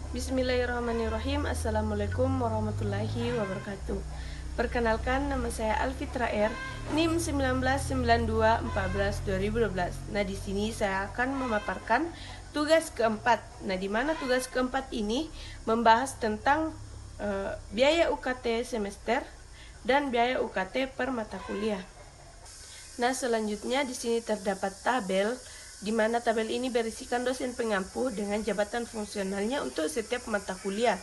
Bismillahirrahmanirrahim. Assalamualaikum warahmatullahi wabarakatuh. Perkenalkan, nama saya Alfitra R, NIM 199214-2012. Nah, di sini saya akan memaparkan tugas keempat. Nah, di mana tugas keempat ini membahas tentang biaya UKT semester dan biaya UKT per mata kuliah. Nah, selanjutnya di sini terdapat tabel di mana tabel ini berisikan dosen pengampu dengan jabatan fungsionalnya untuk setiap mata kuliah.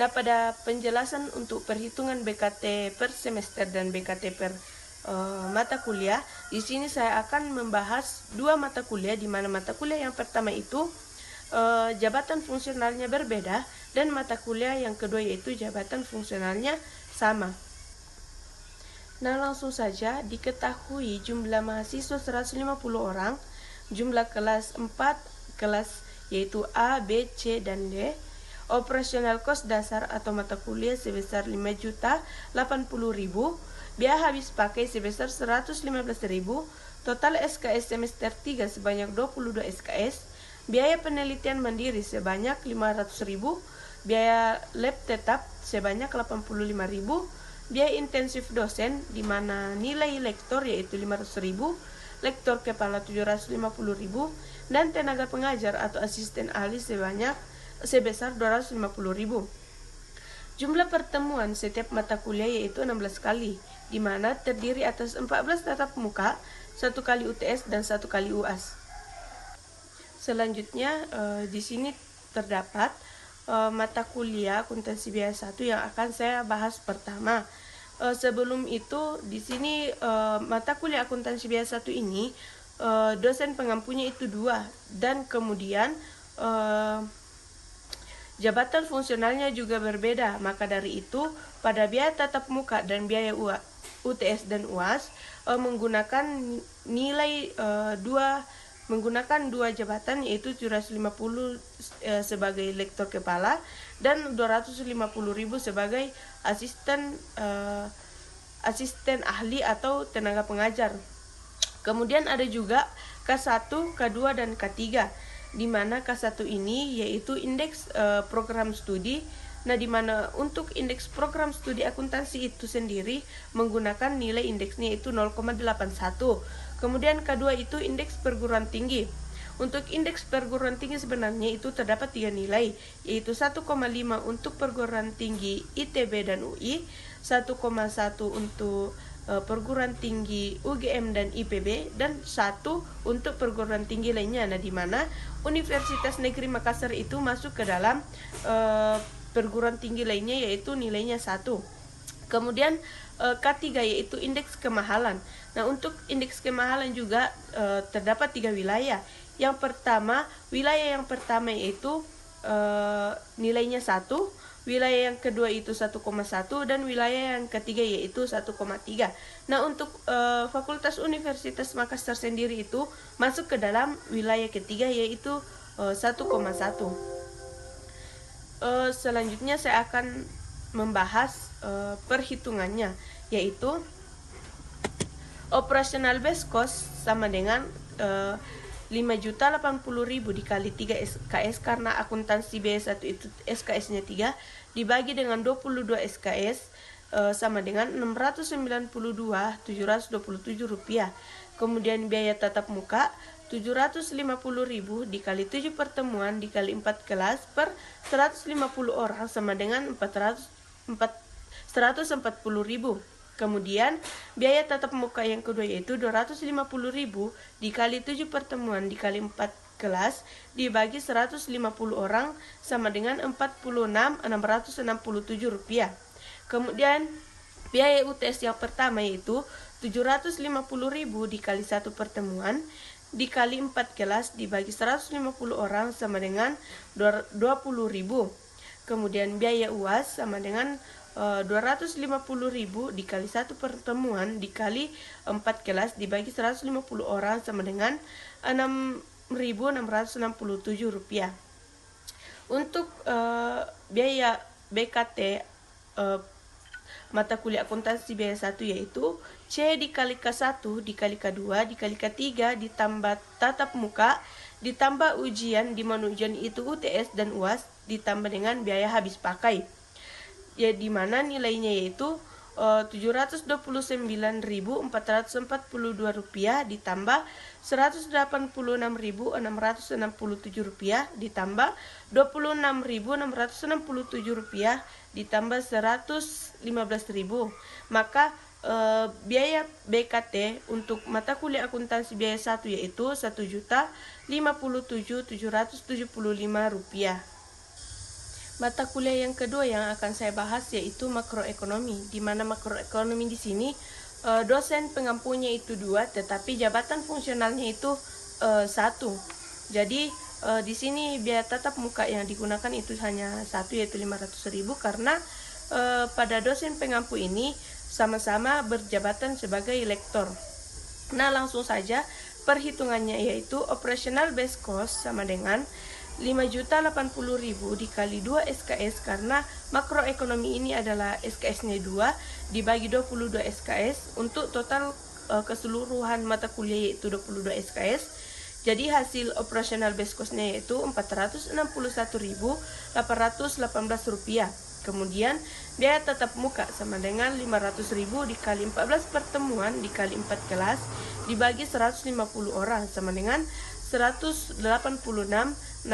Nah, pada penjelasan untuk perhitungan BKT per semester dan BKT per mata kuliah, di sini saya akan membahas dua mata kuliah, di mana mata kuliah yang pertama itu jabatan fungsionalnya berbeda, dan mata kuliah yang kedua yaitu jabatan fungsionalnya sama. Nah, langsung saja diketahui jumlah mahasiswa 150 orang, jumlah kelas 4 kelas yaitu A, B, C, dan D. Operasional kos dasar atau mata kuliah sebesar 5.080.000, biaya habis pakai sebesar 115.000, total SKS semester 3 sebanyak 22 SKS, biaya penelitian mandiri sebanyak 500.000, biaya lab tetap sebanyak 85.000, biaya intensif dosen di mana nilai lektor yaitu 500.000, lektor kepala 750.000, dan tenaga pengajar atau asisten ahli sebesar 250.000. Jumlah pertemuan setiap mata kuliah yaitu 16 kali, di mana terdiri atas 14 tatap muka, 1 kali UTS dan 1 kali UAS. Selanjutnya di sini terdapat mata kuliah akuntansi biaya 1 yang akan saya bahas pertama. Sebelum itu di sini mata kuliah akuntansi biaya 1 ini dosen pengampunya itu 2, dan kemudian jabatan fungsionalnya juga berbeda. Maka dari itu pada biaya tatap muka dan biaya UTS dan UAS menggunakan nilai menggunakan dua jabatan yaitu 750 sebagai lektor kepala dan 250.000 sebagai asisten ahli atau tenaga pengajar. Kemudian ada juga K1, K2 dan K3, di mana K1 ini yaitu indeks program studi. Nah, di mana untuk indeks program studi akuntansi itu sendiri menggunakan nilai indeksnya itu 0,81. Kemudian K2 itu indeks perguruan tinggi. Untuk indeks perguruan tinggi sebenarnya itu terdapat 3 nilai, yaitu 1,5 untuk perguruan tinggi ITB dan UI, 1,1 untuk perguruan tinggi UGM dan IPB, dan 1 untuk perguruan tinggi lainnya. Nah, di mana Universitas Negeri Makassar itu masuk ke dalam perguruan tinggi lainnya yaitu nilainya 1. Kemudian K3 yaitu indeks kemahalan. Nah, untuk indeks kemahalan juga terdapat 3 wilayah. Wilayah yang pertama yaitu nilainya 1, wilayah yang kedua itu 1,1, dan wilayah yang ketiga yaitu 1,3. Nah, untuk Fakultas Universitas Makassar sendiri itu masuk ke dalam wilayah ketiga yaitu 1,1. Selanjutnya saya akan membahas perhitungannya, yaitu operasional base cost sama dengan 5.080.000 dikali 3 SKS, karena akuntansi biaya 1 itu SKS-nya 3, dibagi dengan 22 SKS sama dengan 692.727 rupiah. Kemudian biaya tatap muka 750.000 dikali 7 pertemuan dikali 4 kelas per 150 orang sama dengan 140.000. Kemudian biaya tatap muka yang kedua yaitu 250.000 dikali 7 pertemuan dikali 4 kelas dibagi 150 orang sama dengan 46.667 rupiah. Kemudian biaya UTS yang pertama yaitu 750.000 dikali 1 pertemuan dikali 4 kelas dibagi 150 orang sama dengan 20.000. Kemudian biaya UAS sama dengan 250.000 dikali 1 pertemuan dikali 4 kelas dibagi 150 orang sama dengan 6.667 rupiah. Untuk biaya BKT mata kuliah akuntansi biaya 1 yaitu C dikali K1 dikali K2 dikali K3 ditambah tatap muka ditambah ujian, di mana ujian itu UTS dan UAS, ditambah dengan biaya habis pakai. Ya, di mana nilainya yaitu Rp729.442 ditambah Rp186.667 ditambah Rp26.667 ditambah Rp115.000. Maka biaya BKT untuk mata kuliah akuntansi biaya 1 yaitu Rp1.057.775. Mata kuliah yang kedua yang akan saya bahas yaitu makroekonomi, di mana makroekonomi di sini dosen pengampunya itu 2, tetapi jabatan fungsionalnya itu 1. Jadi di sini biaya tatap muka yang digunakan itu hanya 1 yaitu Rp500.000 karena pada dosen pengampu ini sama-sama berjabatan sebagai lektor. Nah, langsung saja perhitungannya yaitu operational base cost sama dengan Rp5.080.000 dikali 2 SKS karena makroekonomi ini adalah SKS-nya 2 dibagi 22 SKS untuk total keseluruhan mata kuliah yaitu 22 SKS. Jadi hasil operational base cost-nya yaitu Rp461.818. Kemudian biaya tatap muka sama dengan Rp500.000 dikali 14 pertemuan dikali 4 kelas dibagi 150 orang sama dengan Rp186.667.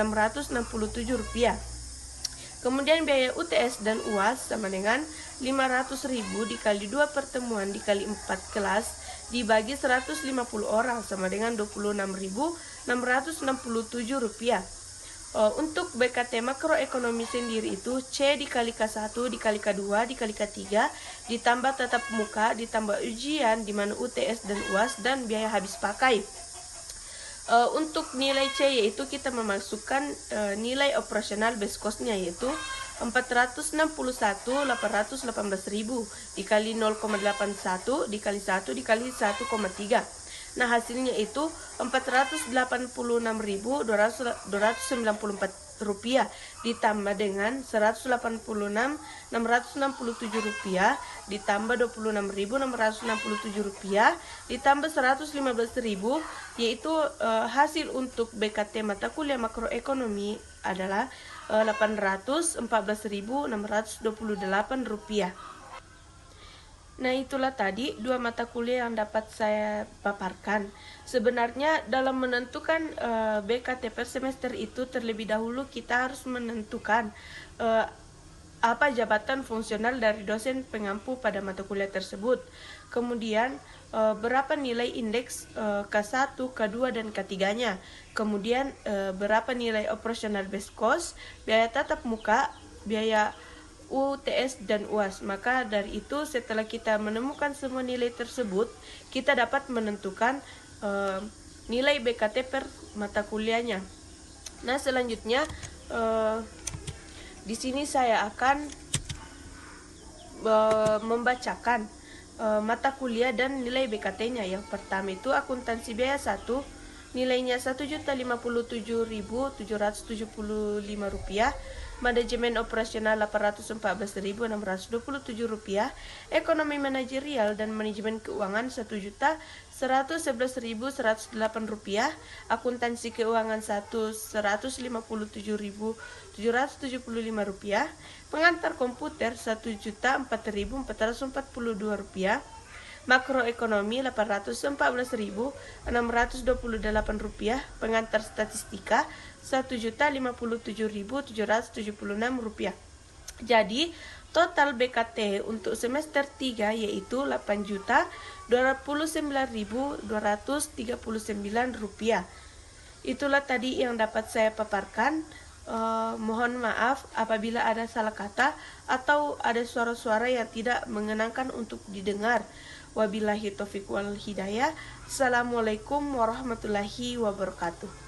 Kemudian biaya UTS dan UAS sama dengan Rp500.000 dikali 2 pertemuan dikali 4 kelas dibagi 150 orang sama dengan Rp26.667. Untuk BKT makroekonomi sendiri itu C dikali K1 dikali K2 dikali K3 ditambah tatap muka ditambah ujian di mana UTS dan UAS dan biaya habis pakai. Untuk nilai C yaitu kita memasukkan nilai operasional base cost-nya yaitu Rp461.818.000 dikali 0,81 dikali 1 dikali 1,3. Nah, hasilnya itu Rp486.294 ditambah dengan Rp186.667 ditambah Rp26.667 ditambah Rp115.000 yaitu hasil untuk BKT mata kuliah makroekonomi adalah Rp814.628. Nah, itulah tadi 2 mata kuliah yang dapat saya paparkan. Sebenarnya dalam menentukan BKT per semester itu terlebih dahulu kita harus menentukan apa jabatan fungsional dari dosen pengampu pada mata kuliah tersebut. Kemudian berapa nilai indeks K1, K2, dan K3-nya. Kemudian berapa nilai operational base cost, biaya tatap muka, biaya UTS dan UAS. Maka dari itu setelah kita menemukan semua nilai tersebut, kita dapat menentukan nilai BKT per mata kuliahnya. Nah, selanjutnya di sini saya akan membacakan mata kuliah dan nilai BKT-nya. Yang pertama itu akuntansi biaya 1, nilainya Rp1.057.775. Manajemen operasional Rp814.627, ekonomi manajerial dan manajemen keuangan Rp1.111.108, akuntansi keuangan Rp1.157.775, pengantar komputer Rp1.004.442, makroekonomi Rp814.628, pengantar statistika Rp1.057.776. Jadi total BKT untuk semester 3 yaitu Rp8.029.239. Itulah tadi yang dapat saya paparkan. Mohon maaf apabila ada salah kata atau ada suara-suara yang tidak mengenangkan untuk didengar. Wabillahi taufiq wal hidayah. Assalamualaikum warahmatullahi wabarakatuh.